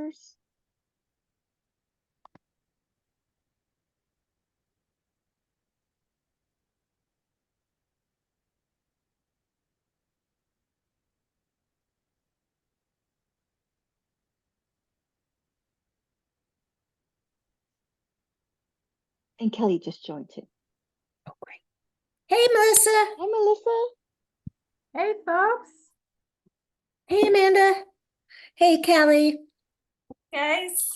members? And Kelly just joined too. Oh, great. Hey, Melissa. Hi, Melissa. Hey, folks. Hey, Amanda. Hey, Kelly. Guys.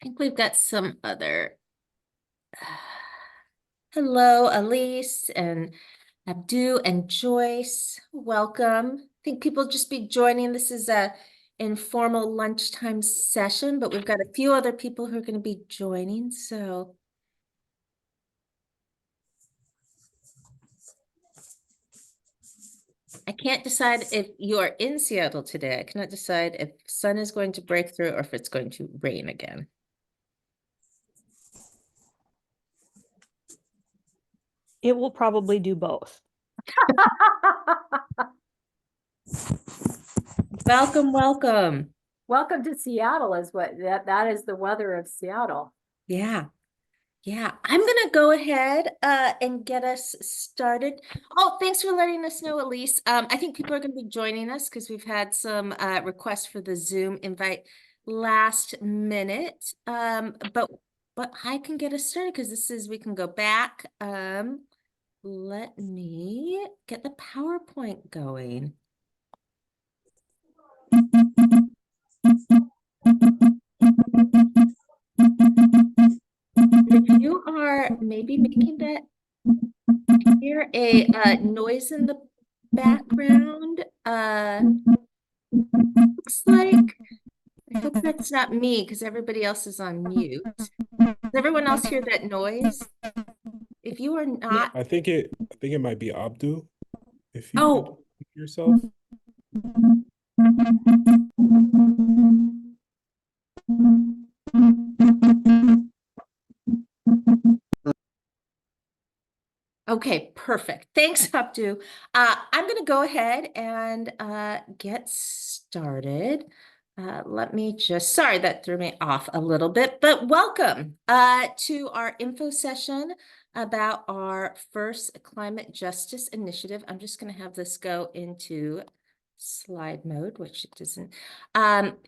I think we've got some other. Hello, Elise and Abdu and Joyce. Welcome. I think people just be joining. This is a informal lunchtime session, but we've got a few other people who are going to be joining. So I can't decide if you are in Seattle today. I cannot decide if sun is going to break through or if it's going to rain again. It will probably do both. Welcome, welcome. Welcome to Seattle is what that is the weather of Seattle. Yeah. Yeah, I'm gonna go ahead and get us started. Oh, thanks for letting us know, Elise. I think people are gonna be joining us because we've had some requests for the Zoom invite last minute. But I can get us started because we can go back. Let me get the PowerPoint going. If you are maybe making that hear a noise in the background, looks like, I hope that's not me because everybody else is on mute. Does everyone else hear that noise? If you are not, I think it might be Abdu. If you oh, could mute yourself. okay, perfect. Thanks, Abdu. I'm going to go ahead and get started. Let me just, sorry, that threw me off a little bit, but welcome to our info session about our first climate justice initiative. I'm just going to have this go into slide mode, which it doesn't.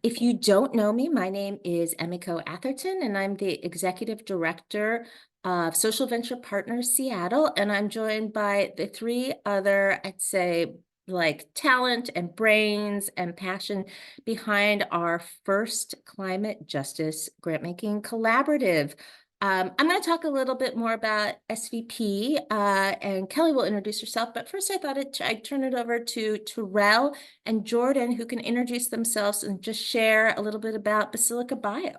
If you don't know me, my name is Emiko Atherton, and I'm the Executive Director of Social Venture Partners Seattle, and I'm joined by the three other, I'd say, like talent and brains and passion behind our first climate justice grant-making collaborative. I'm going to talk a little bit more about SVP, and Kelly will introduce herself, but first I thought I'd turn it over to Terrell and Jordan, who can introduce themselves and just share a little bit about Basilica Bio.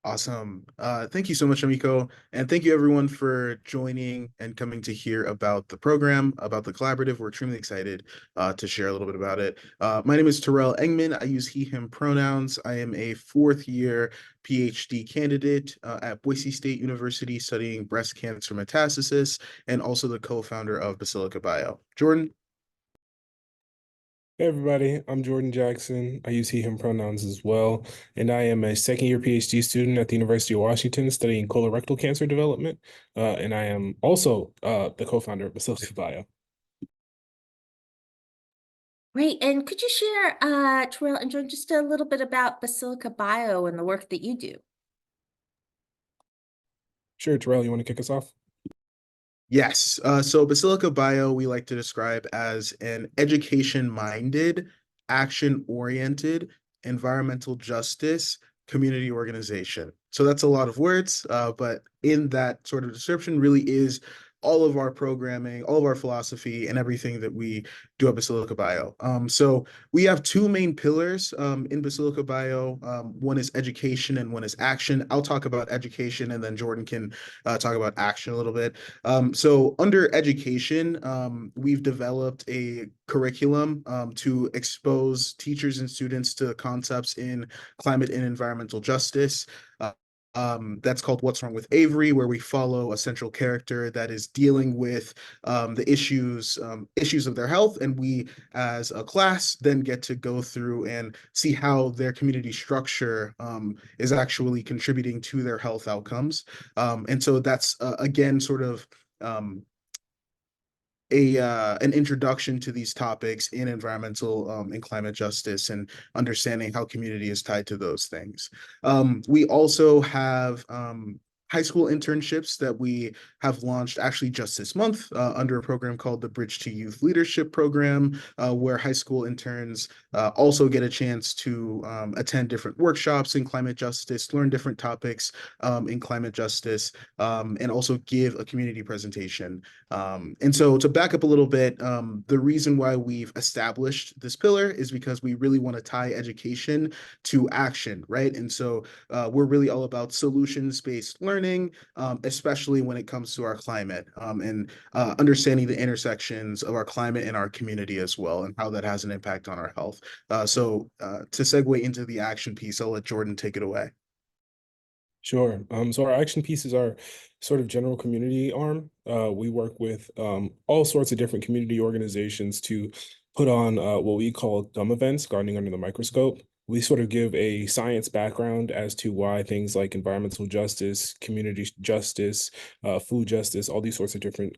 Awesome. Thank you so much, Emiko. And thank you everyone for joining and coming to hear about the program, about the collaborative. We're extremely excited to share a little bit about it. My name is Terrell Engman. I use he, him pronouns. I am a fourth year PhD candidate at Boise State University studying breast cancer metastasis and also the co-founder of Basilica Bio. Jordan? Hey everybody, I'm Jordan Jackson. I use he, him pronouns as well. And I am a second year PhD student at the University of Washington studying colorectal cancer development. And I am also the co-founder of Basilica Bio. Great. And could you share, Terrell and Jordan, just a little bit about Basilica Bio and the work that you do? Sure, Terrell, you want to kick us off? Yes. So Basilica Bio, we like to describe as an education-minded, action-oriented, environmental justice community organization. So that's a lot of words, but in that sort of description really is all of our programming, all of our philosophy, and everything that we do at Basilica Bio. So we have two main pillars in Basilica Bio. One is education and one is action. I'll talk about education and then Jordan can talk about action a little bit. So under education, we've developed a curriculum to expose teachers and students to concepts in climate and environmental justice. That's called What's Wrong with Avery, where we follow a central character that is dealing with the issues of their health, and we as a class then get to go through and see how their community structure is actually contributing to their health outcomes. And so that's again sort of an introduction to these topics in environmental and climate justice, and understanding how community is tied to those things. We also have high school internships that we have launched actually just this month under a program called the Bridge to Youth Leadership Program, where high school interns also get a chance to attend different workshops in climate justice, learn different topics in climate justice, and also give a community presentation. And so to back up a little bit, the reason why we've established this pillar is because we really want to tie education to action, right? And so we're really all about solutions-based learning, especially when it comes to our climate, and understanding the intersections of our climate and our community as well, and how that has an impact on our health. So to segue into the action piece, I'll let Jordan take it away. Sure. So our action pieces are sort of general community arm. We work with all sorts of different community organizations to put on what we call dumb events, gardening under the microscope. We sort of give a science background as to why things like environmental justice, community justice, food justice, all these sorts of different,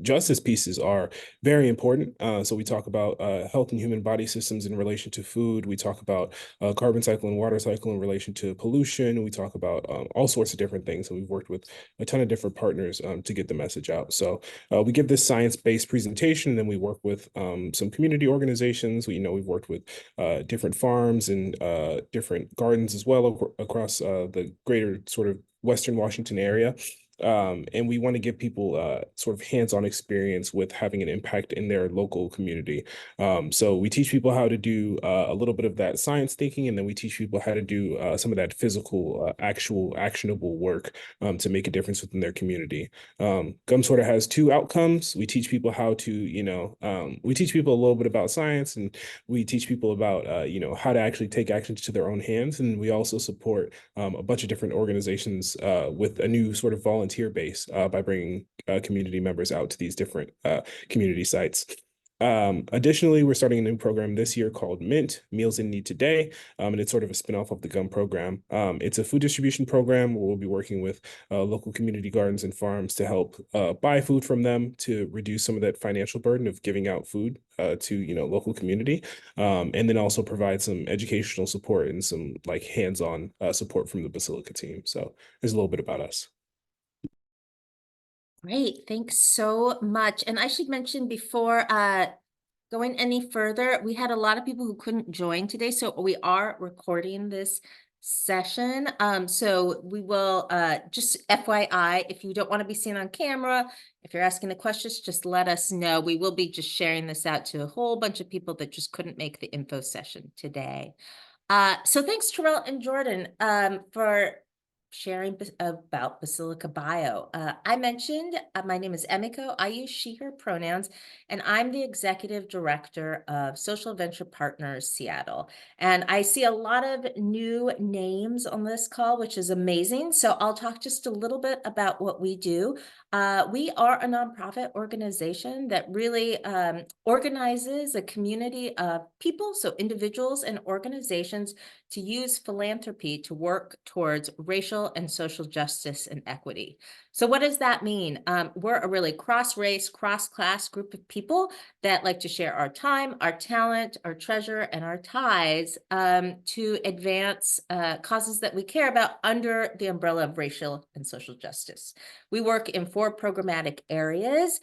justice pieces are very important. So we talk about health and human body systems in relation to food. We talk about carbon cycle and water cycle in relation to pollution. We talk about all sorts of different things. And we've worked with a ton of different partners to get the message out. So we give this science-based presentation, and then we work with some community organizations. We've worked with different farms and different gardens as well across the greater sort of Western Washington area. And we want to give people sort of hands-on experience with having an impact in their local community. So we teach people how to do a little bit of that science thinking, and then we teach people how to do some of that physical, actual actionable work to make a difference within their community. GUM sort of has two outcomes. We teach people how to, we teach people a little bit about science, and we teach people about, how to actually take action to their own hands. And we also support a bunch of different organizations with a new sort of volunteer base by bringing community members out to these different community sites. Additionally, we're starting a new program this year called MINT, Meals in Need Today, and it's sort of a spinoff of the GUM program. It's a food distribution program where we'll be working with local community gardens and farms to help buy food from them to reduce some of that financial burden of giving out food to local community, and then also provide some educational support and some like hands-on support from the Basilica team. So there's a little bit about us. Great, thanks so much. And I should mention before going any further, we had a lot of people who couldn't join today, so we are recording this session. So we will just FYI, if you don't want to be seen on camera, if you're asking the questions, just let us know. We will be just sharing this out to a whole bunch of people that just couldn't make the info session today. So thanks, Terrell and Jordan, for sharing about Basilica Bio. I mentioned my name is Emiko. I use she, her pronouns, and I'm the executive director of Social Venture Partners Seattle. And I see a lot of new names on this call, which is amazing. So I'll talk just a little bit about what we do. We are a nonprofit organization that really organizes a community of people, so individuals and organizations, to use philanthropy to work towards racial and social justice and equity. So what does that mean? We're a really cross-race, cross-class group of people that like to share our time, our talent, our treasure, and our ties to advance causes that we care about under the umbrella of racial and social justice. We work in 4 programmatic areas.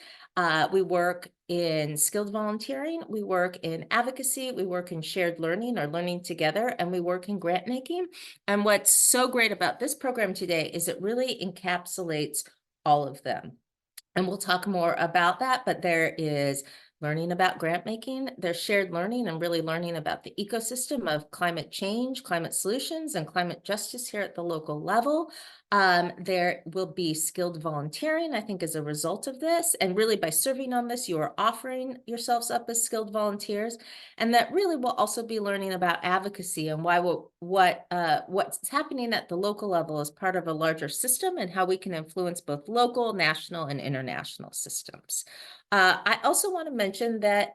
We work in skilled volunteering, we work in advocacy, we work in shared learning or learning together, and we work in grant making. And what's so great about this program today is it really encapsulates all of them. And we'll talk more about that, but there is learning about grant making, their shared learning, and really learning about the ecosystem of climate change, climate solutions, and climate justice here at the local level. There will be skilled volunteering, I think, as a result of this. And really by serving on this, you are offering yourselves up as skilled volunteers. And that really will also be learning about advocacy and why what's happening at the local level is part of a larger system and how we can influence both local, national, and international systems. I also want to mention that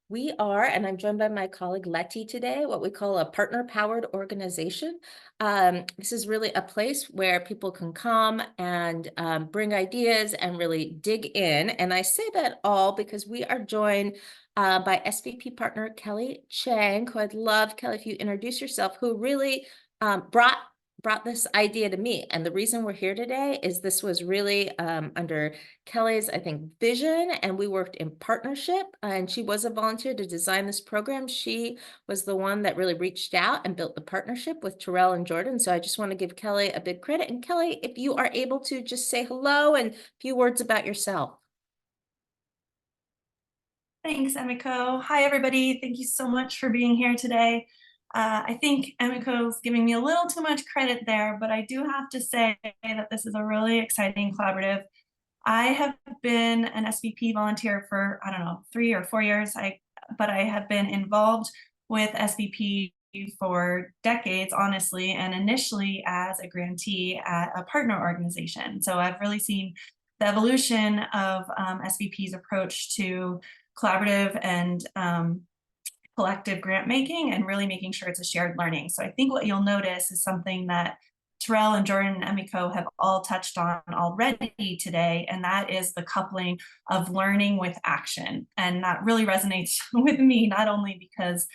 we are, and I'm joined by my colleague Letty today, what we call a partner-powered organization. This is really a place where people can come and bring ideas and really dig in. And I say that all because we are joined by SVP partner Kelly Chang, who I'd love, Kelly, if you introduce yourself, who really brought this idea to me. And the reason we're here today is this was really under Kelly's, I think, vision, and we worked in partnership, and she was a volunteer to design this program. She was the one that really reached out and built the partnership with Terrell and Jordan. So I just want to give Kelly a big credit. And Kelly, if you are able to just say hello and a few words about yourself. Thanks, Emiko. Hi, everybody. Thank you so much for being here today. I think Emiko's giving me a little too much credit there, but I do have to say that this is a really exciting collaborative. I have been an SVP volunteer for, I don't know, 3 or 4 years, but I have been involved with SVP for decades, honestly, and initially as a grantee at a partner organization. So I've really seen the evolution of SVP's approach to collaborative and collective grant making and really making sure it's a shared learning. So I think what you'll notice is something that Terrell and Jordan and Emiko have all touched on already today, and that is the coupling of learning with action. And that really resonates with me, not only because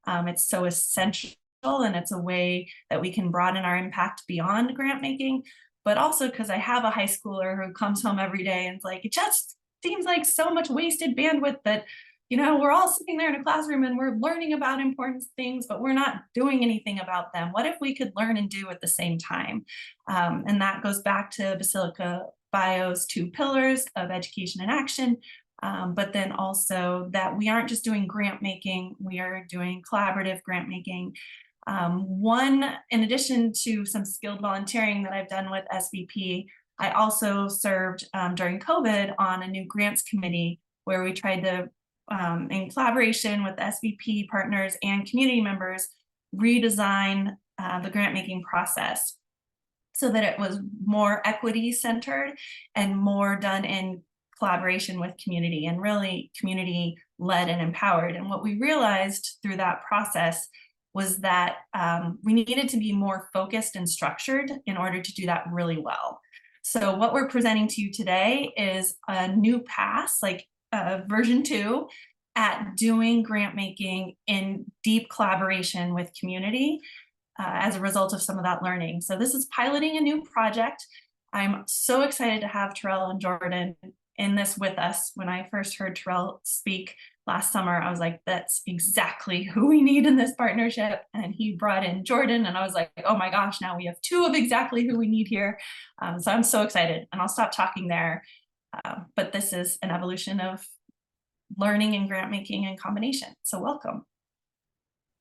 it's so essential and it's a way that we can broaden our impact beyond grant making, but also because I have a high schooler who comes home every day and it's like, it just seems like so much wasted bandwidth that, you know, we're all sitting there in a classroom and we're learning about important things, but we're not doing anything about them. What if we could learn and do at the same time? And that goes back to Basilica Bio's 2 pillars of education and action, but then also that we aren't just doing grant making, we are doing collaborative grant making. In addition to some skilled volunteering that I've done with SVP, I also served during COVID on a new grants committee where we tried to, in collaboration with SVP partners and community members, redesign the grant making process so that it was more equity centered and more done in collaboration with community and really community led and empowered. And what we realized through that process was that we needed to be more focused and structured in order to do that really well. So what we're presenting to you today is a new pass, like version 2, at doing grant making in deep collaboration with community as a result of some of that learning. So this is piloting a new project. I'm so excited to have Terrell and Jordan in this with us. When I first heard Terrell speak last summer, I was like, that's exactly who we need in this partnership. And he brought in Jordan and I was like, oh my gosh, now we have 2 of exactly who we need here. So I'm so excited, and I'll stop talking there. But this is an evolution of learning and grant making in combination. So welcome.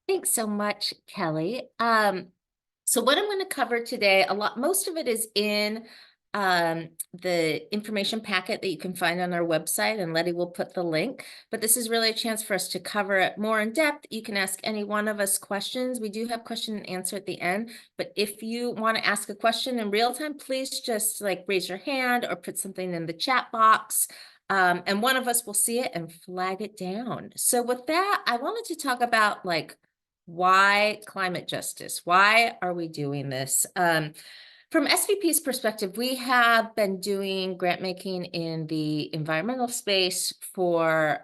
Thanks so much, Kelly. So what I'm going to cover today, most of it is in the information packet that you can find on our website, and Letty will put the link, but this is really a chance for us to cover it more in depth. You can ask any one of us questions. We do have question and answer at the end, but if you want to ask a question in real time, please just like raise your hand or put something in the chat box. And one of us will see it and flag it down. So with that, I wanted to talk about like, why climate justice? Why are we doing this? From SVP's perspective, we have been doing grant making in the environmental space for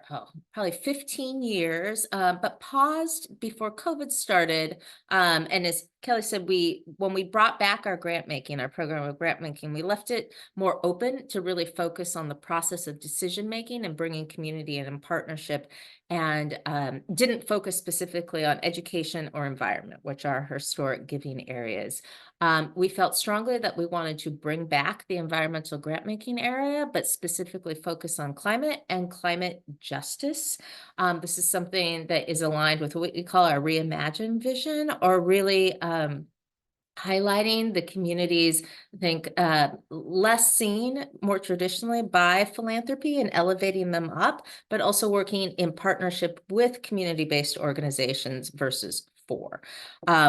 probably 15 years, but paused before COVID started, and is Kelly said, when we brought back our grant making, our program of grant making, we left it more open to really focus on the process of decision making and bringing community in partnership, and didn't focus specifically on education or environment, which are historic giving areas. We felt strongly that we wanted to bring back the environmental grant making area, but specifically focus on climate and climate justice. This is something that is aligned with what we call our Reimagine vision, or really highlighting the communities, I think, less seen more traditionally by philanthropy and elevating them up, but also working in partnership with community-based organizations versus for,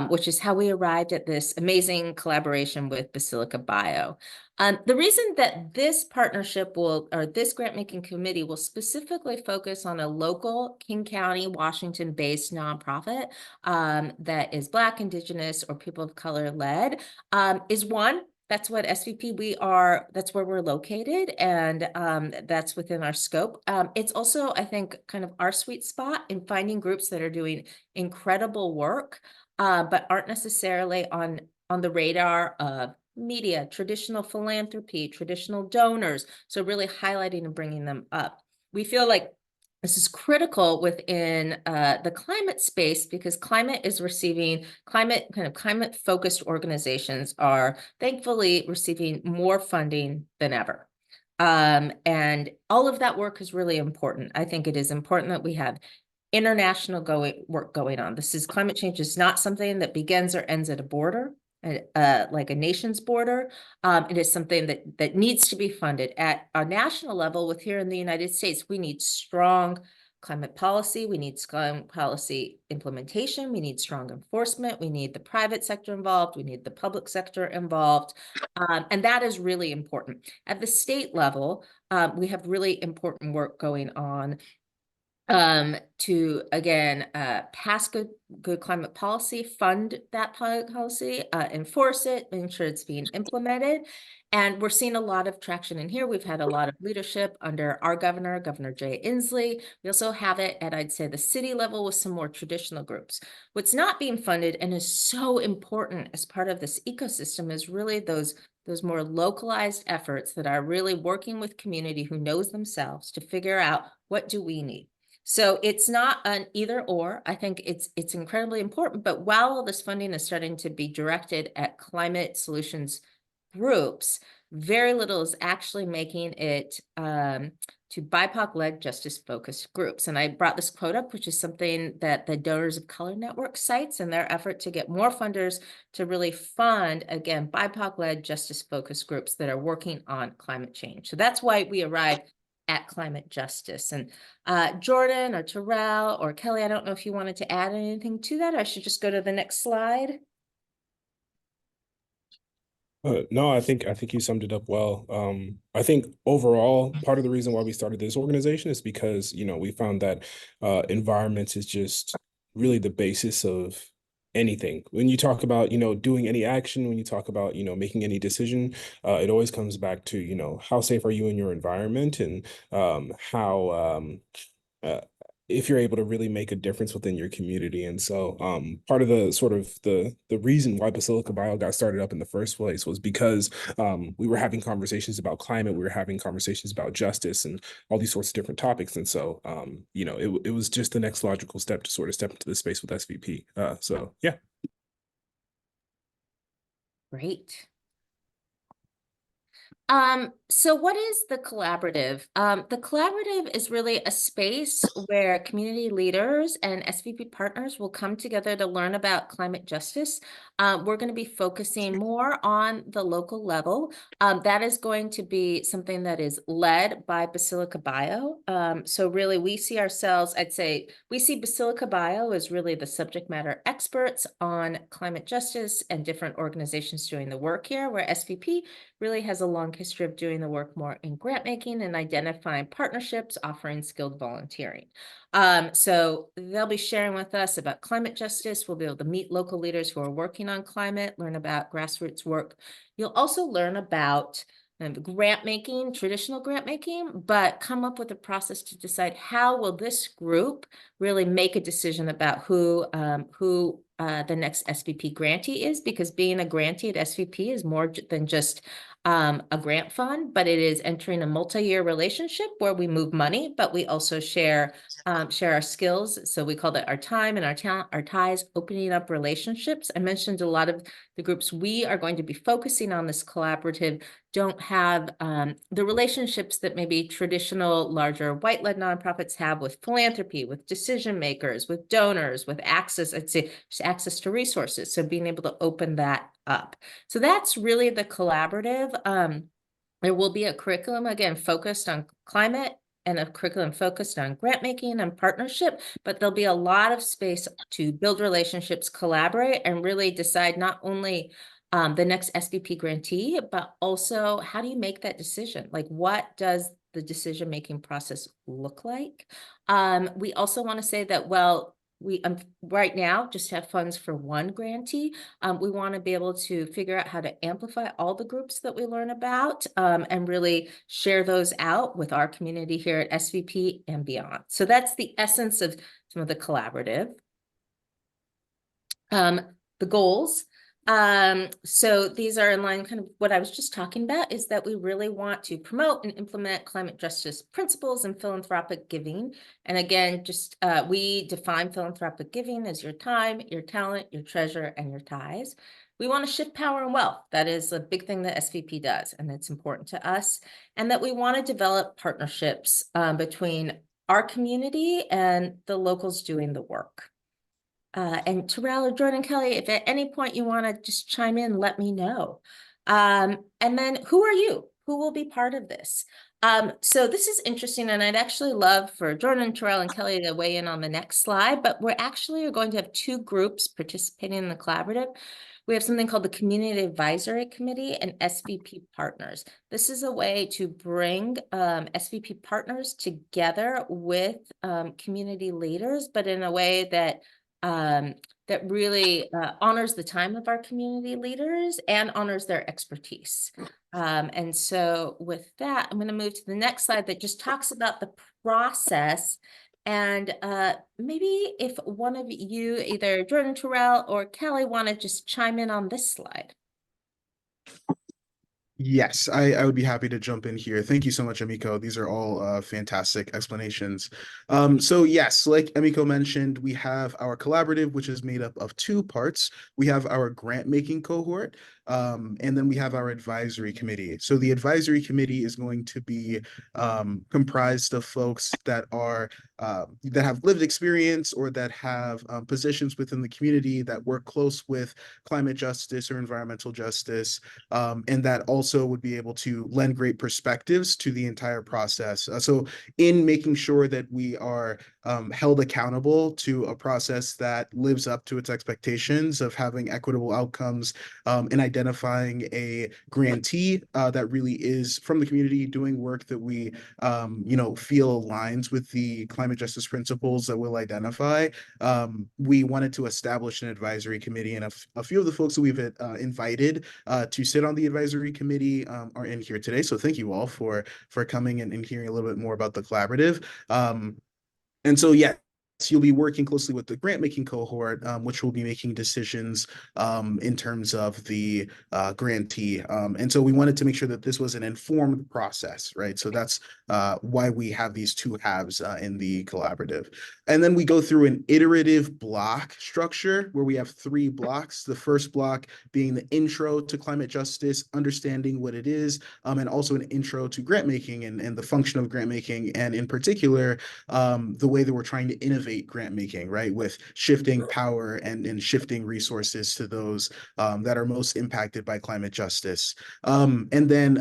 which is how we arrived at this amazing collaboration with Basilica Bio. The reason that this partnership or this grant-making committee will specifically focus on a local King County, Washington-based nonprofit that is Black, Indigenous, or people of color led is one. That's what SVP that's where we're located, and that's within our scope. It's also, I think, kind of our sweet spot in finding groups that are doing incredible work, but aren't necessarily on the radar of media, traditional philanthropy, traditional donors. So really highlighting and bringing them up. We feel like this is critical within the climate space, because climate focused organizations are thankfully receiving more funding than ever. And all of that work is really important. I think it is important that we have international work going on. Climate change is not something that begins or ends at a border, like a nation's border. It is something that needs to be funded at a national level. With here in the United States, we need strong climate policy, we need climate policy implementation, we need strong enforcement, we need the private sector involved, we need the public sector involved, and that is really important. At the state level, we have really important work going on to, again, pass good climate policy, fund that policy, enforce it, make sure it's being implemented. And we're seeing a lot of traction in here. We've had a lot of leadership under our governor, Governor Jay Inslee. We also have it at, I'd say, the city level with some more traditional groups. What's not being funded and is so important as part of this ecosystem is really those more localized efforts that are really working with community who knows themselves to figure out, what do we need? So it's not an either or. I think it's incredibly important. But while all this funding is starting to be directed at climate solutions groups, very little is actually making it to BIPOC-led justice-focused groups. And I brought this quote up, which is something that the Donors of Color Network cites in their effort to get more funders to really fund, again, BIPOC-led justice-focused groups that are working on climate change. So that's why we arrived at climate justice. And Jordan or Terrell or Kelly, I don't know if you wanted to add anything to that. I should just go to the next slide. No, I think you summed it up well. I think overall, part of the reason why we started this organization is because, we found that environment is just really the basis of anything. When you talk about, doing any action, when you talk about, making any decision, it always comes back to, how safe are you in your environment, and how if you're able to really make a difference within your community. And so part of the sort of the reason why Basilica Bio got started up in the first place was because we were having conversations about climate, we were having conversations about justice and all these sorts of different topics. And so, it was just the next logical step to sort of step into the space with SVP. So yeah. Great. So what is the collaborative? The collaborative is really a space where community leaders and SVP partners will come together to learn about climate justice. We're going to be focusing more on the local level. That is going to be something that is led by Basilica Bio. So really we see ourselves, I'd say, we see Basilica Bio as really the subject matter experts on climate justice and different organizations doing the work here, where SVP really has a long history of doing the work more in grant making and identifying partnerships, offering skilled volunteering. So they'll be sharing with us about climate justice. We'll be able to meet local leaders who are working on climate, learn about grassroots work. You'll also learn about grant making, traditional grant making, but come up with a process to decide how will this group really make a decision about who the next SVP grantee is, because being a grantee at SVP is more than just a grant fund, but it is entering a multi-year relationship where we move money, but we also share our skills. So we call that our time and our talent, our ties, opening up relationships. I mentioned a lot of the groups we are going to be focusing on this collaborative don't have the relationships that maybe traditional larger white-led nonprofits have with philanthropy, with decision makers, with donors, with access, I'd say just access to resources. So being able to open that up. So that's really the collaborative. There will be a curriculum, again, focused on climate and a curriculum focused on grant making and partnership, but there'll be a lot of space to build relationships, collaborate, and really decide not only the next SVP grantee, but also how do you make that decision? Like, what does the decision-making process look like? We also want to say that, well, we right now just have funds for one grantee. We want to be able to figure out how to amplify all the groups that we learn about and really share those out with our community here at SVP and beyond. So that's the essence of some of the collaborative. The goals. So these are in line kind of what I was just talking about, is that we really want to promote and implement climate justice principles and philanthropic giving. And again, just we define philanthropic giving as your time, your talent, your treasure, and your ties. We want to shift power and wealth. That is a big thing that SVP does, and it's important to us. And that we want to develop partnerships between our community and the locals doing the work. And Terrell or Jordan, Kelly, if at any point you want to just chime in, let me know. And then who are you? Who will be part of this? So this is interesting, and I'd actually love for Jordan, Terrell, and Kelly to weigh in on the next slide, but we're actually going to have two groups participating in the collaborative. We have something called the Community Advisory Committee and SVP Partners. This is a way to bring SVP partners together with community leaders, but in a way that that really honors the time of our community leaders and honors their expertise. And so with that, I'm going to move to the next slide that just talks about the process. And maybe if one of you, either Jordan, Terrell, or Kelly, want to just chime in on this slide. Yes, I would be happy to jump in here. Thank you so much, Emiko. These are all fantastic explanations. So yes, like Emiko mentioned, we have our collaborative, which is made up of two parts. We have our grant making cohort, and then we have our advisory committee. So the advisory committee is going to be comprised of folks that are that have lived experience or that have positions within the community that work close with climate justice or environmental justice, and that also would be able to lend great perspectives to the entire process. So in making sure that we are held accountable to a process that lives up to its expectations of having equitable outcomes, and identifying a grantee that really is from the community doing work that we feel aligns with the climate justice principles that we'll identify. We wanted to establish an advisory committee, and a few of the folks that we've invited to sit on the advisory committee are in here today. So thank you all for coming and hearing a little bit more about the collaborative. And so, yeah, you'll be working closely with the grant making cohort, which will be making decisions in terms of the grantee. And so we wanted to make sure that this was an informed process, right? So that's why we have these two halves in the collaborative. And then we go through an iterative block structure where we have 3 blocks. The first block being the intro to climate justice, understanding what it is, and also an intro to grant making and the function of grant making, and in particular, the way that we're trying to innovate grant making, right, with shifting power and shifting resources to those that are most impacted by climate justice. And then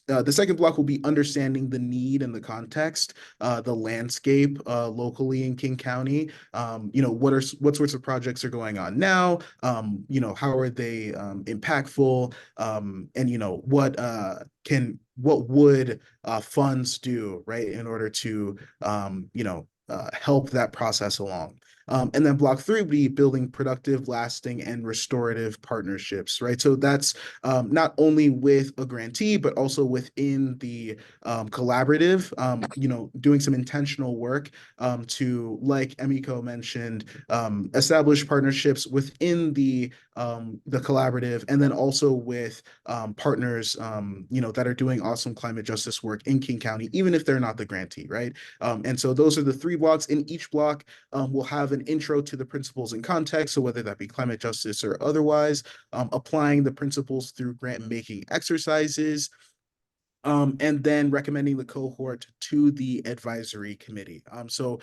the second block will be understanding the need and the context, the landscape locally in King County. What sorts of projects are going on now? How are they impactful? And what would funds do, right, in order to help that process along. And then block 3 would be building productive, lasting, and restorative partnerships, right? So that's not only with a grantee, but also within the collaborative, doing some intentional work to, like Emiko mentioned, establish partnerships within the collaborative, and then also with partners, that are doing awesome climate justice work in King County, even if they're not the grantee, right? And so those are the 3 blocks. In each block, we'll have an intro to the principles and context. So whether that be climate justice or otherwise, applying the principles through grant making exercises, and then recommending the cohort to the advisory committee. So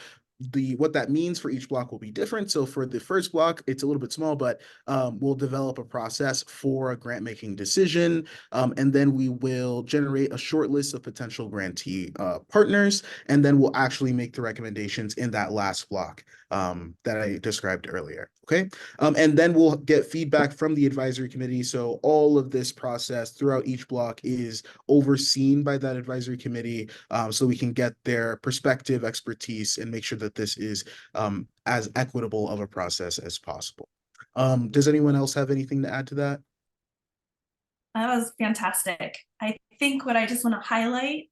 what that means for each block will be different. So for the first block, it's a little bit small, but we'll develop a process for a grant making decision. And then we will generate a short list of potential grantee partners. And then we'll actually make the recommendations in that last block that I described earlier. Okay. And then we'll get feedback from the advisory committee. So all of this process throughout each block is overseen by that advisory committee, so we can get their perspective, expertise, and make sure that this is as equitable of a process as possible. Does anyone else have anything to add to that? That was fantastic. I think what I just want to highlight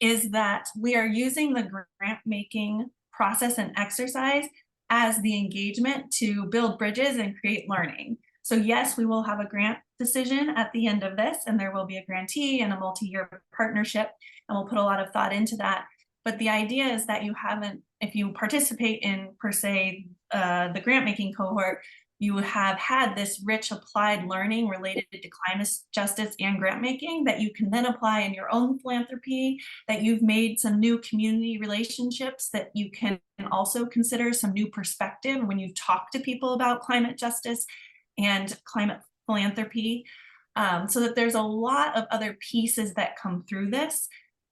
is that we are using the grant making process and exercise as the engagement to build bridges and create learning. So yes, we will have a grant decision at the end of this, and there will be a grantee and a multi-year partnership, and we'll put a lot of thought into that. But the idea is that if you participate in, per se, the grant making cohort, you have had this rich applied learning related to climate justice and grant making that you can then apply in your own philanthropy, that you've made some new community relationships, that you can also consider some new perspective when you talk to people about climate justice and climate philanthropy, so that there's a lot of other pieces that come through this.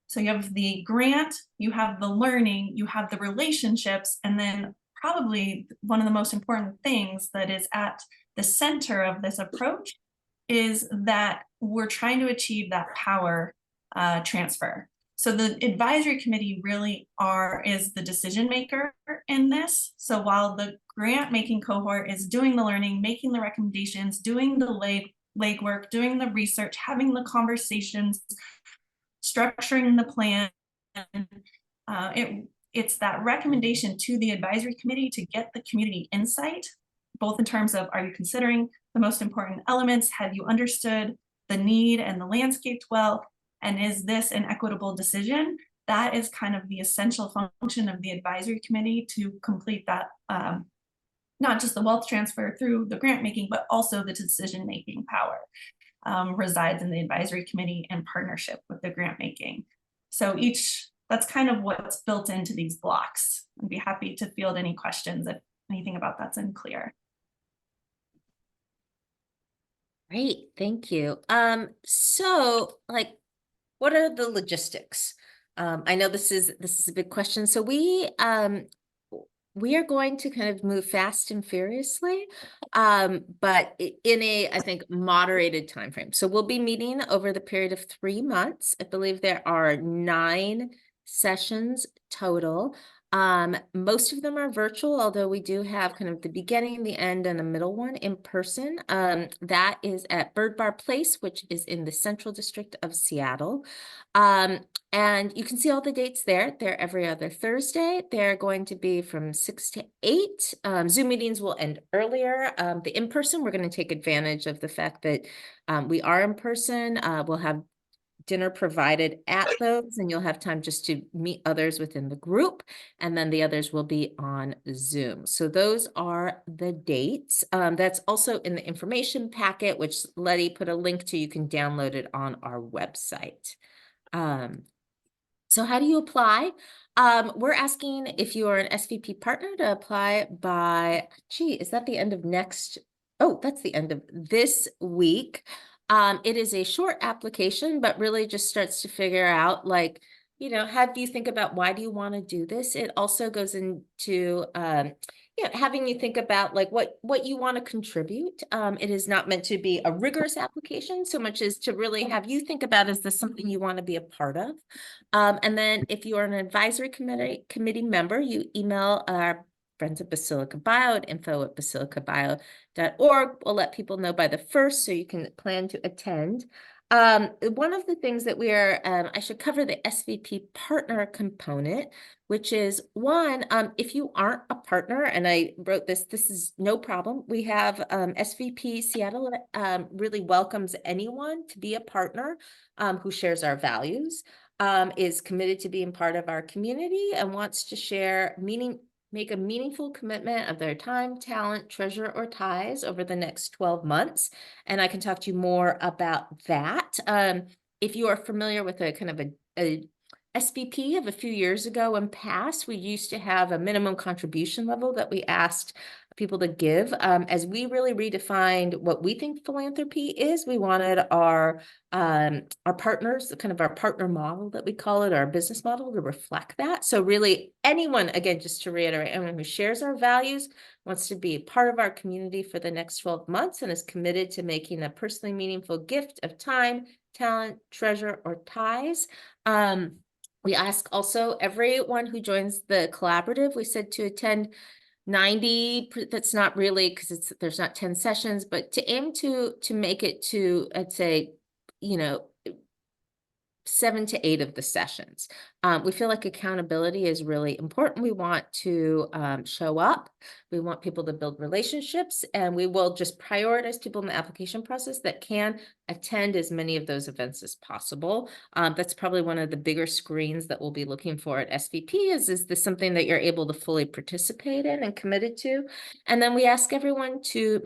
So you have the grant, you have the learning, you have the relationships, and then probably one of the most important things that is at the center of this approach is that we're trying to achieve that power transfer. So the advisory committee really is the decision maker in this. So while the grant making cohort is doing the learning, making the recommendations, doing the legwork, doing the research, having the conversations, structuring the plan, it's that recommendation to the advisory committee to get the community insight, both in terms of, are you considering the most important elements? Have you understood the need and the landscape well? And is this an equitable decision? That is kind of the essential function of the advisory committee to complete that, not just the wealth transfer through the grant making, but also the decision-making power resides in the advisory committee in partnership with the grant making. So that's kind of what's built into these blocks. I'd be happy to field any questions if anything about that's unclear. Great, thank you. So what are the logistics? I know this is a big question. So we are going to kind of move fast and furiously, but in a, I think, moderated time frame. So we'll be meeting over the period of 3 months. I believe there are 9 sessions total. Most of them are virtual, although we do have kind of the beginning, the end, and a middle one in person. That is at Bird Bar Place, which is in the Central District of Seattle. And you can see all the dates there. They're every other Thursday. They're going to be from 6 to 8. Zoom meetings will end earlier. The in-person, we're going to take advantage of the fact that we are in person. We'll have dinner provided at those, and you'll have time just to meet others within the group, and then the others will be on Zoom. So those are the dates. That's also in the information packet, which Letty put a link to. You can download it on our website. So how do you apply? We're asking if you are an SVP partner to apply by, is that the end of that's the end of this week. It is a short application, but really just starts to figure out, how do you think about why do you want to do this? It also goes into, having you think about what you want to contribute. It is not meant to be a rigorous application so much as to really have you think about, is this something you want to be a part of? And then if you are an advisory committee member, you email our Friends of Basilica Bio at info@basilicabio.org. We'll let people know by the 1st so you can plan to attend. One of the things that we are, I should cover the SVP partner component, which is one, if you aren't a partner, and I wrote this is no problem. We have SVP Seattle really welcomes anyone to be a partner who shares our values, is committed to being part of our community, and wants to share make a meaningful commitment of their time, talent, treasure, or ties over the next 12 months. And I can talk to you more about that. If you are familiar with a kind of a SVP of a few years ago and past, we used to have a minimum contribution level that we asked people to give. As we really redefined what we think philanthropy is, we wanted our partners, kind of our partner model that we call it, our business model, to reflect that. So really anyone, again, just to reiterate, anyone who shares our values, wants to be a part of our community for the next 12 months and is committed to making a personally meaningful gift of time, talent, treasure, or ties. We ask also everyone who joins the collaborative, we said to attend 90, that's not really, because there's not 10 sessions, but to aim to make it to, I'd say, 7 to 8 of the sessions. We feel like accountability is really important. We want to show up. We want people to build relationships, and we will just prioritize people in the application process that can attend as many of those events as possible. That's probably one of the bigger screens that we'll be looking for at SVP is this something that you're able to fully participate in and committed to? And then we ask everyone to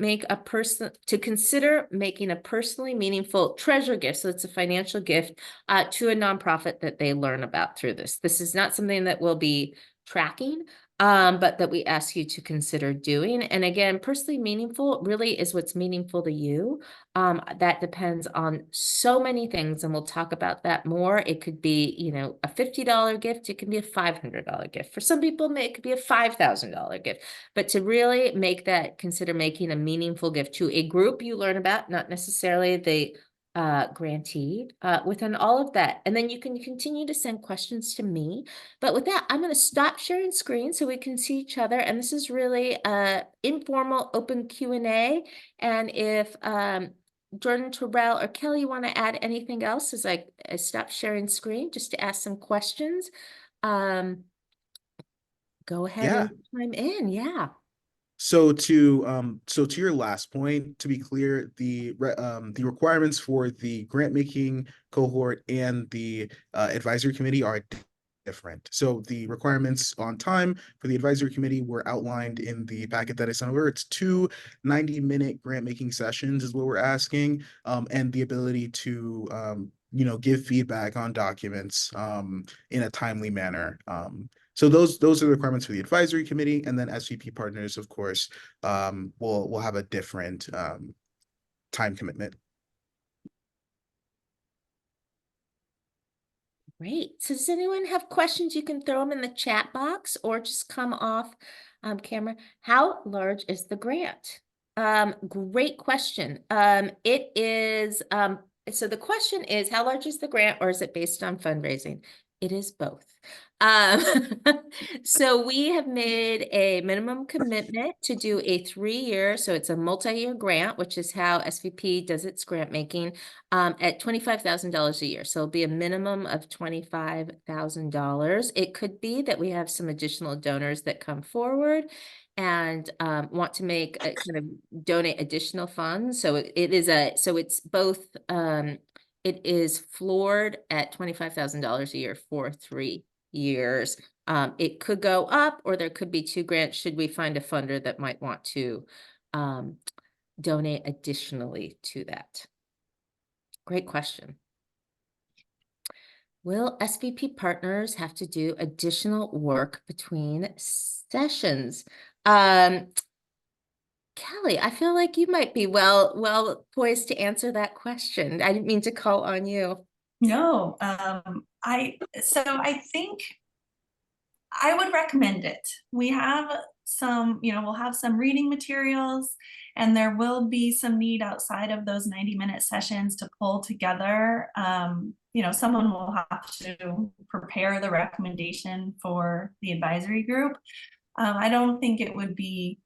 consider making a personally meaningful treasure gift. So it's a financial gift to a nonprofit that they learn about through this. This is not something that we'll be tracking, but that we ask you to consider doing. And again, personally meaningful really is what's meaningful to you. That depends on so many things, and we'll talk about that more. It could be, a $50 gift. It can be a $500 gift. For some people, it could be a $5,000 gift. But to really consider making a meaningful gift to a group you learn about, not necessarily the grantee, within all of that. And then you can continue to send questions to me. But with that, I'm going to stop sharing screen so we can see each other. And this is really informal open Q&A. And if Jordan, Terrell, or Kelly want to add anything else as I stop sharing screen just to ask some questions, go ahead and chime in. Yeah. So to your last point, to be clear, the requirements for the grant making cohort and the advisory committee are different. So the requirements on time for the advisory committee were outlined in the packet that I sent over. It's 2 90-minute grant making sessions is what we're asking, and the ability to give feedback on documents in a timely manner. So those are the requirements for the advisory committee, and then SVP partners, of course, will have a different time commitment. Great. So does anyone have questions? You can throw them in the chat box or just come off camera. How large is the grant? Great question. It is, so the question is, how large is the grant, or is it based on fundraising? It is both. So we have made a minimum commitment to do a 3-year, so it's a multi-year grant, which is how SVP does its grant making, at $25,000 a year. So it'll be a minimum of $25,000. It could be that we have some additional donors that come forward and want to make kind of donate additional funds. So it's both. It is floored at $25,000 a year for 3 years. It could go up, or there could be 2 grants should we find a funder that might want to donate additionally to that. Great question. Will SVP partners have to do additional work between sessions? Kelly, I feel like you might be well poised to answer that question. I didn't mean to call on you. No, I think I would recommend it. We have some, we'll have some reading materials, and there will be some need outside of those 90-minute sessions to pull together. Someone will have to prepare the recommendation for the advisory group. I don't think it would be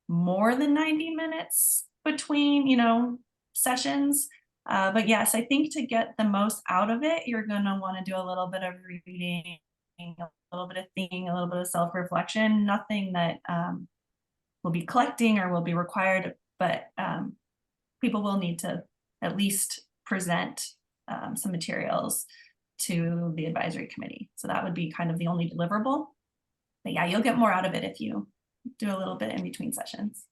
more than 90 minutes between, sessions. But yes, I think to get the most out of it, you're gonna want to do a little bit of reading, a little bit of thinking, a little bit of self-reflection, nothing that will be collecting or will be required, but people will need to at least present some materials to the advisory committee. So that would be kind of the only deliverable. But yeah, you'll get more out of it if you do a little bit in between sessions.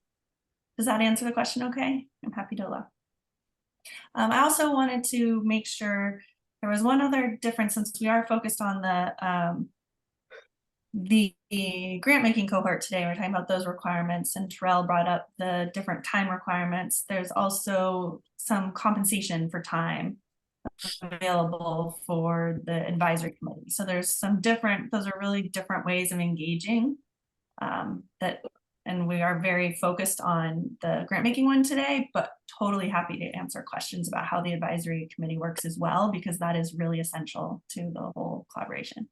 Does that answer the question okay? I'm happy to look. I also wanted to make sure there was one other difference, since we are focused on the grant making cohort today. We're talking about those requirements, and Terrell brought up the different time requirements. There's also some compensation for time available for the advisory committee. So there's some different, those are really different ways of engaging and we are very focused on the grant making one today, but totally happy to answer questions about how the advisory committee works as well, because that is really essential to the whole collaboration.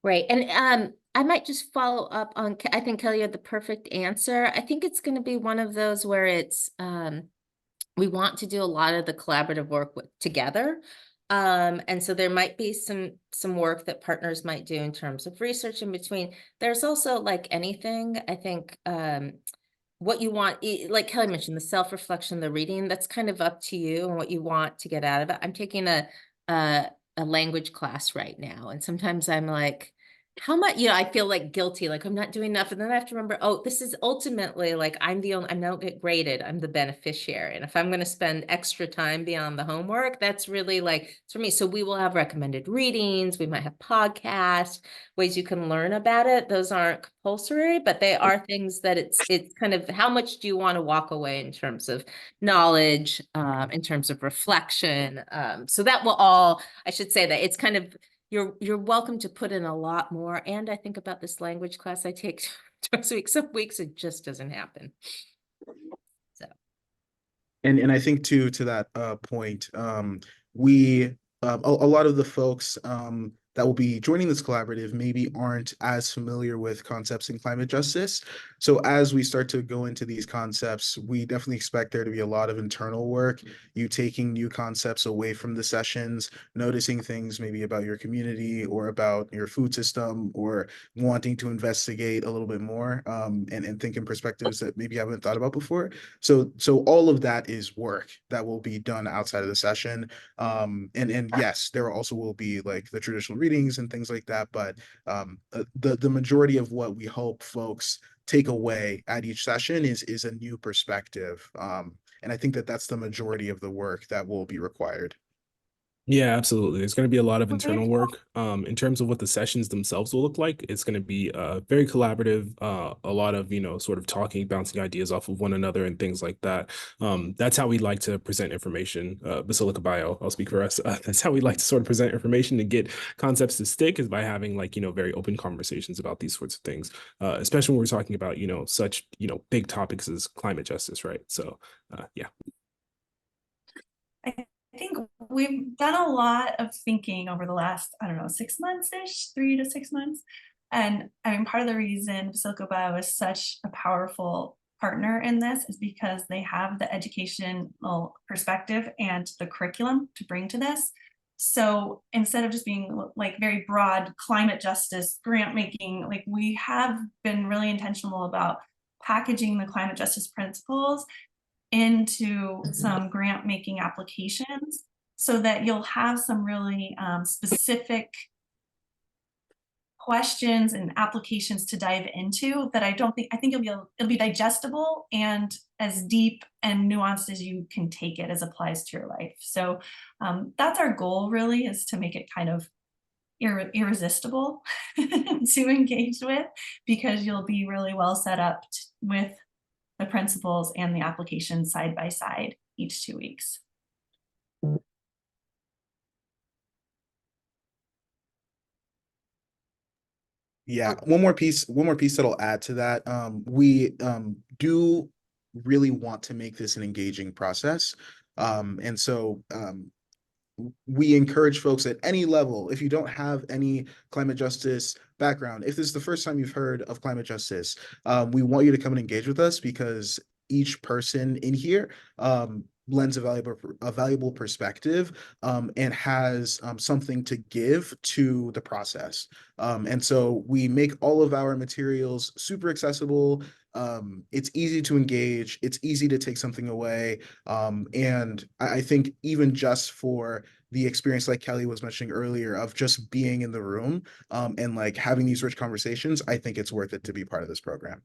Great. And I might just follow up on, I think Kelly had the perfect answer. I think it's going to be one of those where it's, we want to do a lot of the collaborative work together. And so there might be some work that partners might do in terms of research in between. There's also, like anything, I think, what you want, like Kelly mentioned, the self-reflection, the reading, that's kind of up to you and what you want to get out of it. I'm taking a language class right now, and sometimes I'm like, how much, I feel like guilty, like I'm not doing enough. And then I have to remember, oh, this is ultimately like, I don't get graded, I'm the beneficiary. And if I'm going to spend extra time beyond the homework, that's really like, it's for me. So we will have recommended readings. We might have podcasts, ways you can learn about it. Those aren't compulsory, but they are things that it's kind of, how much do you want to walk away in terms of knowledge, in terms of reflection. So that will all, I should say that it's kind of, you're welcome to put in a lot more. And I think about this language class I take twice a week. Some weeks it just doesn't happen. So. And I think too, to that point, we a lot of the folks that will be joining this collaborative maybe aren't as familiar with concepts in climate justice. So as we start to go into these concepts, we definitely expect there to be a lot of internal work, you taking new concepts away from the sessions, noticing things maybe about your community or about your food system, or wanting to investigate a little bit more and think in perspectives that maybe you haven't thought about before. So all of that is work that will be done outside of the session. And yes, there also will be like the traditional readings and things like that, but the majority of what we hope folks take away at each session is a new perspective. And I think that that's the majority of the work that will be required. Yeah, absolutely. There's going to be a lot of Okay. internal work. In terms of what the sessions themselves will look like, it's going to be very collaborative, a lot of, sort of talking, bouncing ideas off of one another and things like that. That's how we like to present information. Basilica Bio, I'll speak for us. That's how we like to sort of present information to get concepts to stick, is by having very open conversations about these sorts of things, especially when we're talking about, such, big topics as climate justice, right? So, yeah. I think we've done a lot of thinking over the last, 6 months-ish, 3 to 6 months. And I mean, part of the reason Basilica Bio is such a powerful partner in this is because they have the educational perspective and the curriculum to bring to this. So instead of just being like very broad climate justice grant making, like we have been really intentional about packaging the climate justice principles into some grant making applications, so that you'll have some really specific questions and applications to dive into that I think it'll be digestible and as deep and nuanced as you can take it as applies to your life. So that's our goal, really, is to make it kind of irresistible to engage with, because you'll be really well set up with the principles and the application side by side each 2 weeks. Yeah, one more piece that I'll add to that. We do really want to make this an engaging process. And so we encourage folks at any level, if you don't have any climate justice background, if this is the first time you've heard of climate justice, we want you to come and engage with us, because each person in here lends a valuable perspective and has something to give to the process. And so we make all of our materials super accessible. It's easy to engage, it's easy to take something away. And I think even just for the experience, like Kelly was mentioning earlier, of just being in the room and like having these rich conversations, I think it's worth it to be part of this program.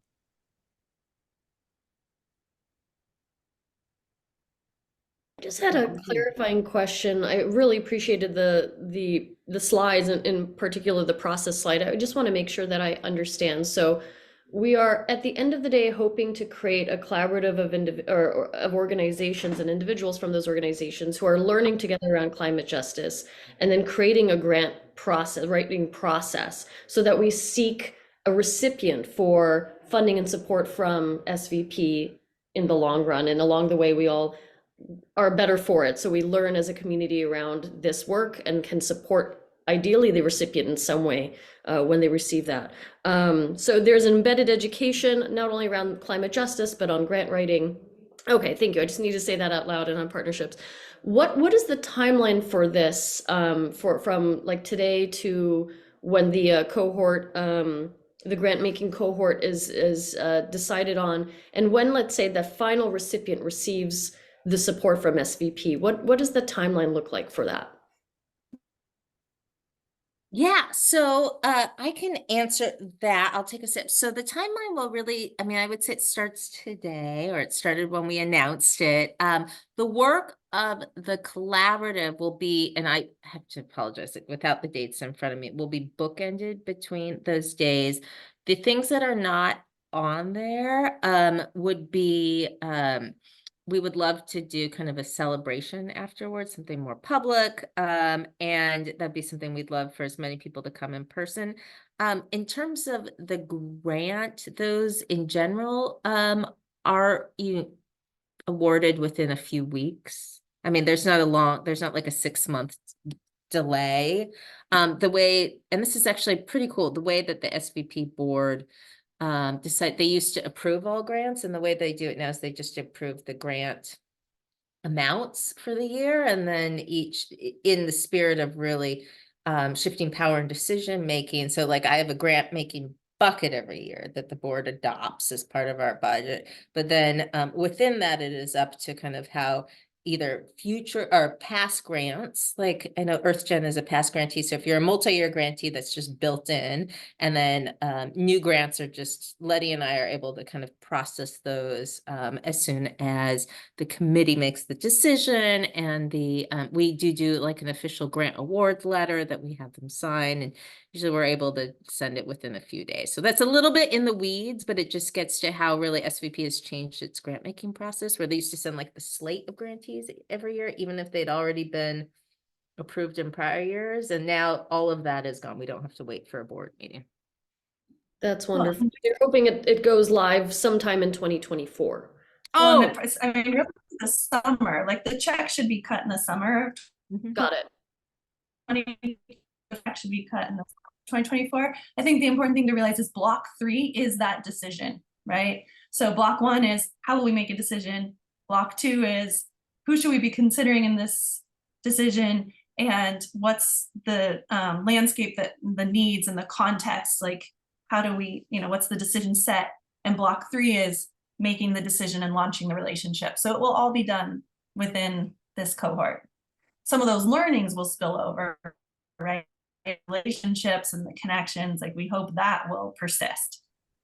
I just had a clarifying question. I really appreciated the slides, and in particular the process slide. I just want to make sure that I understand. So we are at the end of the day hoping to create a collaborative of organizations and individuals from those organizations who are learning together around climate justice, and then creating a grant process, writing process, so that we seek a recipient for funding and support from SVP in the long run. And along the way, we all are better for it. So we learn as a community around this work and can support ideally the recipient in some way when they receive that. So there's an embedded education, not only around climate justice, but on grant writing. Okay, thank you. I just need to say that out loud, and on partnerships. What is the timeline for this, from like today to when the cohort, the grant making cohort is decided on, and when, let's say, the final recipient receives the support from SVP? What does the timeline look like for that? Yeah, so I can answer that. I'll take a sip. So the timeline will really, I mean, I would say it starts today, or it started when we announced it. The work of the collaborative will be, and I have to apologize without the dates in front of me, will be bookended between those days. The things that are not on there would be, we would love to do kind of a celebration afterwards, something more public, and that'd be something we'd love for as many people to come in person. In terms of the grant, those in general are awarded within a few weeks. I mean, there's not like a 6-month delay. The way, and this is actually pretty cool, the way that the SVP board they used to approve all grants, and the way they do it now is they just approve the grant amounts for the year, and then each, in the spirit of really shifting power and decision making. So like I have a grant making bucket every year that the board adopts as part of our budget, but then within that it is up to kind of how either future or past grants, like I know EarthGen is a past grantee, so if you're a multi-year grantee, that's just built in, and then new grants are just, Letty and I are able to kind of process those as soon as the committee makes the decision, and the we do like an official grant award letter that we have them sign, and usually we're able to send it within a few days. So that's a little bit in the weeds, but it just gets to how really SVP has changed its grant making process, where they used to send like the slate of grantees every year, even if they'd already been approved in prior years. And now all of that is gone. We don't have to wait for a board meeting. That's wonderful. You're hoping it goes live sometime in 2024. Well, Oh, I mean, really the summer, like the check should be cut in the summer. Got it. The check should be cut in the 2024. I think the important thing to realize is block 3 is that decision, right? So block 1 is how will we make a decision? Block 2 is who should we be considering in this decision, and what's the landscape, that the needs and the context, like how do we, what's the decision set? And block 3 is making the decision and launching the relationship. So it will all be done within this cohort. Some of those learnings will spill over, right? Relationships and the connections, like we hope that will persist,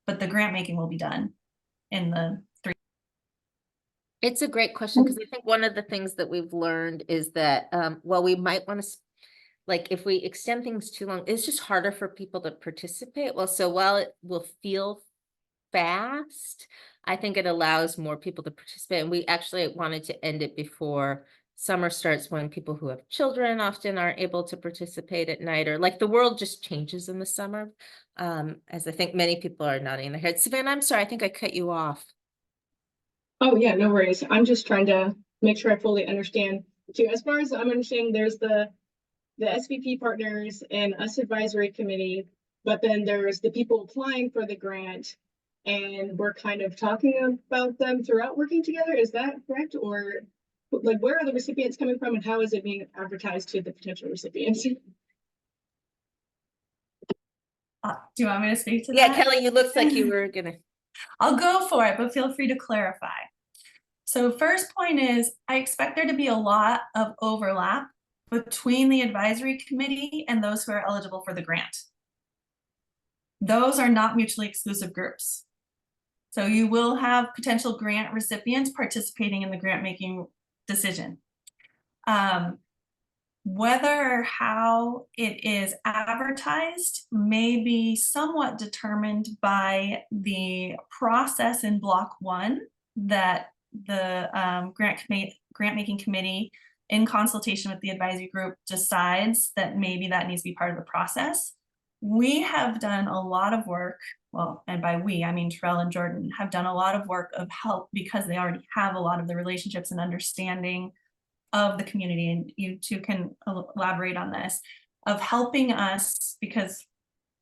but the grant making will be done in the 3. It's a great question, because I think one of the things that we've learned is that, well, we might want to, like, if we extend things too long, it's just harder for people to participate. Well, so while it will feel fast, I think it allows more people to participate. And we actually wanted to end it before summer starts, when people who have children often aren't able to participate at night, or like the world just changes in the summer, as I think many people are nodding their heads. Savannah, I'm sorry, I think I cut you off. Oh yeah, no worries. I'm just trying to make sure I fully understand. too. As far as I'm understanding, there's the SVP partners and us advisory committee, but then there's the people applying for the grant, and we're kind of talking about them throughout working together. Is that correct? Or like, where are the recipients coming from, and how is it being advertised to the potential recipients? Do you want me to speak to Yeah, that? Kelly, you looked like you were gonna. I'll go for it, but feel free to clarify. So first point is, I expect there to be a lot of overlap between the advisory committee and those who are eligible for the grant. Those are not mutually exclusive groups. So you will have potential grant recipients participating in the grant making decision. Whether or how it is advertised may be somewhat determined by the process in block 1 that the grant making committee, in consultation with the advisory group, decides that maybe that needs to be part of the process. We have done a lot of work, well, and by we, I mean Terrell and Jordan, have done a lot of work of help because they already have a lot of the relationships and understanding of the community, and you two can elaborate on this, of helping us, because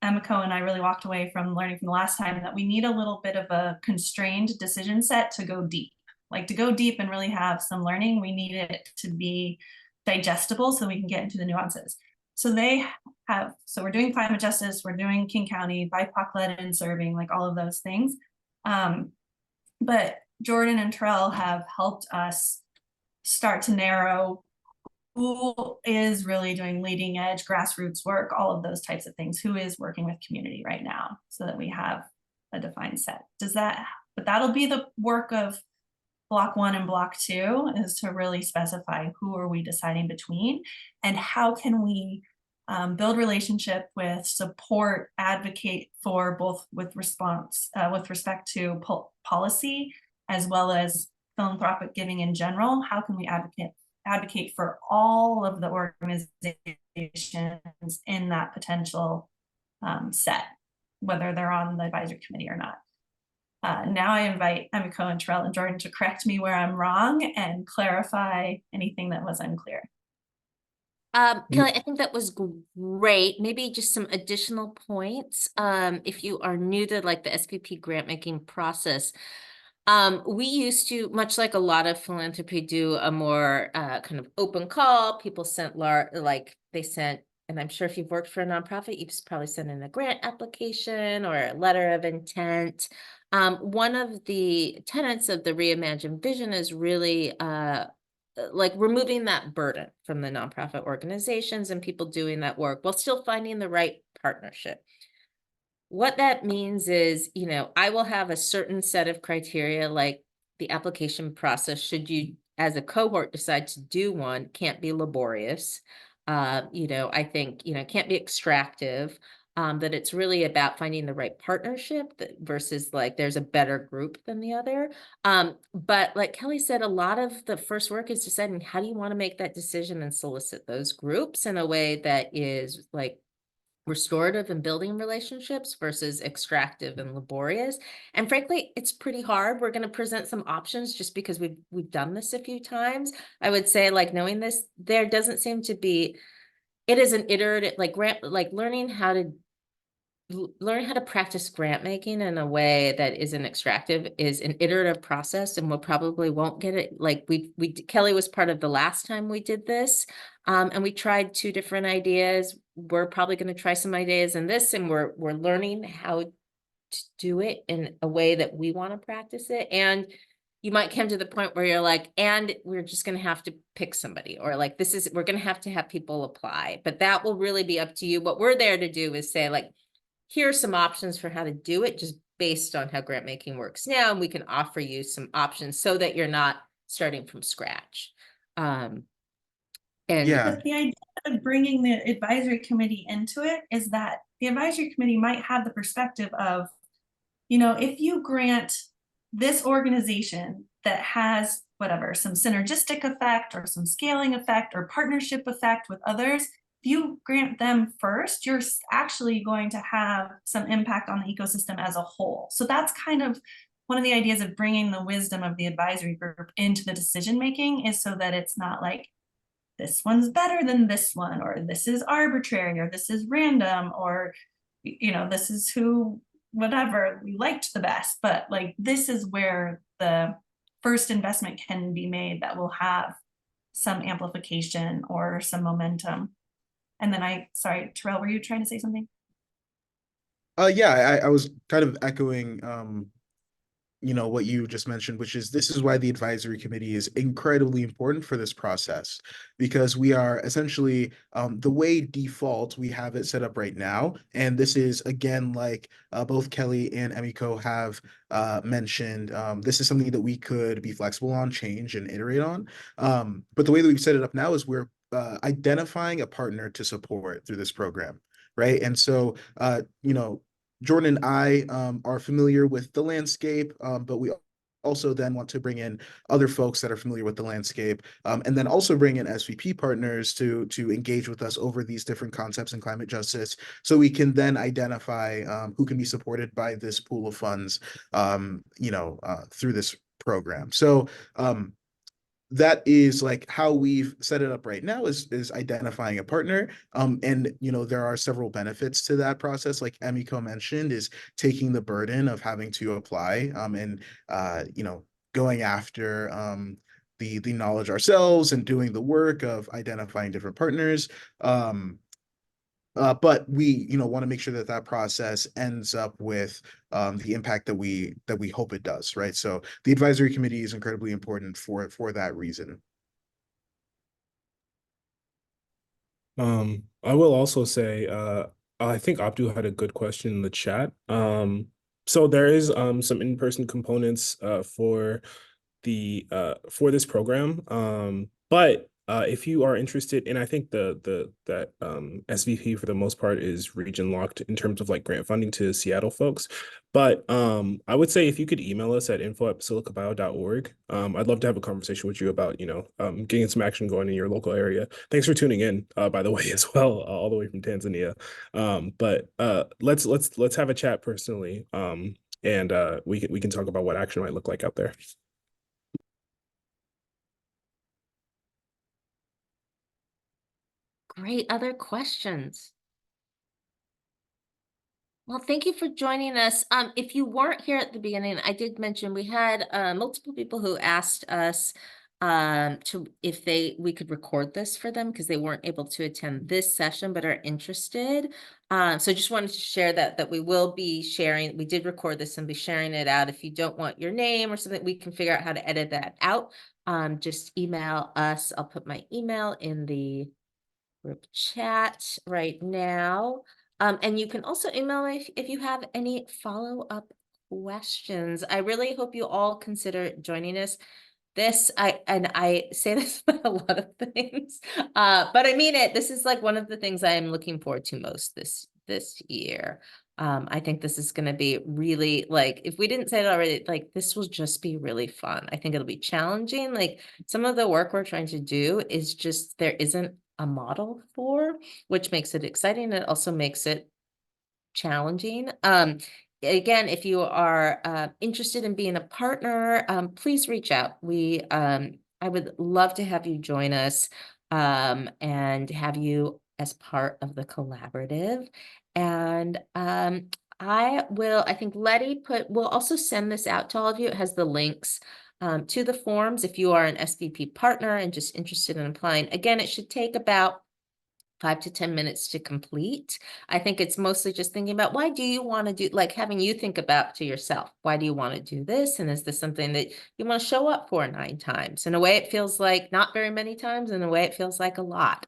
Emiko and I really walked away from learning from the last time that we need a little bit of a constrained decision set to go deep. Like, to go deep and really have some learning, we need it to be digestible so we can get into the nuances. So we're doing climate justice, we're doing King County, BIPOC led and serving, like all of those things. But Jordan and Terrell have helped us start to narrow who is really doing leading edge grassroots work, all of those types of things, who is working with community right now, so that we have a defined set. But that'll be the work of block 1 and block 2, is to really specify who are we deciding between, and how can we build relationship with, support, advocate for, both with respect to policy as well as philanthropic giving in general. How can we advocate for all of the organizations in that potential set, whether they're on the advisory committee or not? Now I invite Emiko and Terrell and Jordan to correct me where I'm wrong and clarify anything that was unclear. Kelly, I think that was great. Maybe just some additional points. If you are new to like the SPP grant making process, we used to, much like a lot of philanthropy, do a more kind of open call. People sent and I'm sure if you've worked for a nonprofit, you've probably sent in a grant application or a letter of intent. One of the tenets of the Reimagine vision is really like removing that burden from the nonprofit organizations and people doing that work while still finding the right partnership. What that means is, I will have a certain set of criteria, like the application process, should you as a cohort decide to do one, can't be laborious. I think, can't be extractive, that it's really about finding the right partnership versus like there's a better group than the other. But like Kelly said, a lot of the first work is deciding how do you want to make that decision and solicit those groups in a way that is like restorative and building relationships versus extractive and laborious. And frankly, it's pretty hard. We're going to present some options just because we've done this a few times. I would say, like, knowing this, there doesn't seem to be, it is an iterative, like learning how to practice grant making in a way that isn't extractive is an iterative process, and we'll probably won't get it. Like Kelly was part of the last time we did this, and we tried 2 different ideas. We're probably going to try some ideas in this, and we're learning how to do it in a way that we want to practice it. And you might come to the point where you're like, and we're just going to have to pick somebody, or like, we're going to have people apply, but that will really be up to you. What we're there to do is say, like, here are some options for how to do it just based on how grant making works now. And we can offer you some options so that you're not starting from scratch. Yeah. But the idea of bringing the advisory committee into it is that the advisory committee might have the perspective of, if you grant this organization that has whatever, some synergistic effect or some scaling effect or partnership effect with others, if you grant them first, you're actually going to have some impact on the ecosystem as a whole. So that's kind of one of the ideas of bringing the wisdom of the advisory group into the decision making, is so that it's not like this one's better than this one, or this is arbitrary, or this is random, or this is who whatever we liked the best, but like this is where the first investment can be made that will have some amplification or some momentum. And then sorry, Terrell, were you trying to say something? Yeah, I was kind of echoing what you just mentioned, which is this is why the advisory committee is incredibly important for this process, because we are essentially the way default we have it set up right now. And this is, again, like both Kelly and Emiko have mentioned, this is something that we could be flexible on, change, and iterate on. But the way that we've set it up now is we're identifying a partner to support through this program, right? And so, Jordan and I are familiar with the landscape, but we also then want to bring in other folks that are familiar with the landscape, and then also bring in SVP partners to engage with us over these different concepts in climate justice, so we can then identify who can be supported by this pool of funds, through this program. So that is like how we've set it up right now, is identifying a partner. And there are several benefits to that process, like Emiko mentioned, is taking the burden of having to apply, and going after the knowledge ourselves and doing the work of identifying different partners. But we want to make sure that that process ends up with the impact that we hope it does, right? So the advisory committee is incredibly important for that reason. I will also say, I think Abdu had a good question in the chat. So there is some in-person components for this program. But if you are interested, and I think that SVP for the most part is region locked in terms of like grant funding to Seattle folks. But I would say if you could email us at info@basilicabio.org, I'd love to have a conversation with you about getting some action going in your local area. Thanks for tuning in, by the way, as well, all the way from Tanzania. But let's have a chat personally, and we can talk about what action might look like out there. Great. Other questions? Well, thank you for joining us. If you weren't here at the beginning, I did mention we had multiple people who asked us if we could record this for them because they weren't able to attend this session but are interested. So I just wanted to share that we will be sharing. We did record this and be sharing it out. If you don't want your name or something, we can figure out how to edit that out. Just email us. I'll put my email in the group chat right now. And you can also email me if you have any follow-up questions. I really hope you all consider joining us. I say this about a lot of things, but I mean it. This is like one of the things I am looking forward to most this year. I think this is going to be really, like, if we didn't say it already, like, this will just be really fun. I think it'll be challenging. Like, some of the work we're trying to do is just, there isn't a model for, which makes it exciting. It also makes it challenging. Again, if you are interested in being a partner, please reach out. I would love to have you join us and have you as part of the collaborative. And I think Letty we'll also send this out to all of you. It has the links to the forms if you are an SVP partner and just interested in applying. Again, it should take about 5 to 10 minutes to complete. I think it's mostly just thinking about, why do you want to do, like having you think about to yourself, why do you want to do this? And is this something that you want to show up for 9 times? In a way, it feels like not very many times. In a way, it feels like a lot.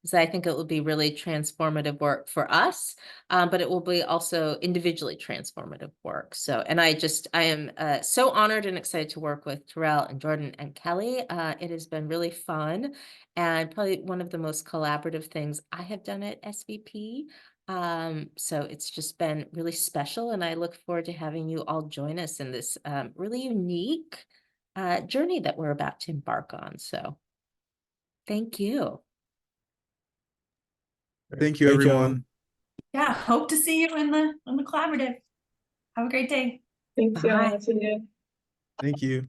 So I think it will be really transformative work for us, but it will be also individually transformative work. So, and I am so honored and excited to work with Terrell and Jordan and Kelly. It has been really fun and probably one of the most collaborative things I have done at SVP. So it's just been really special, and I look forward to having you all join us in this really unique journey that we're about to embark on. So thank you. Thank you, everyone. Yeah, hope to see you in the collaborative. Have a great day. Thanks, Bye. y'all. See you. Thank you.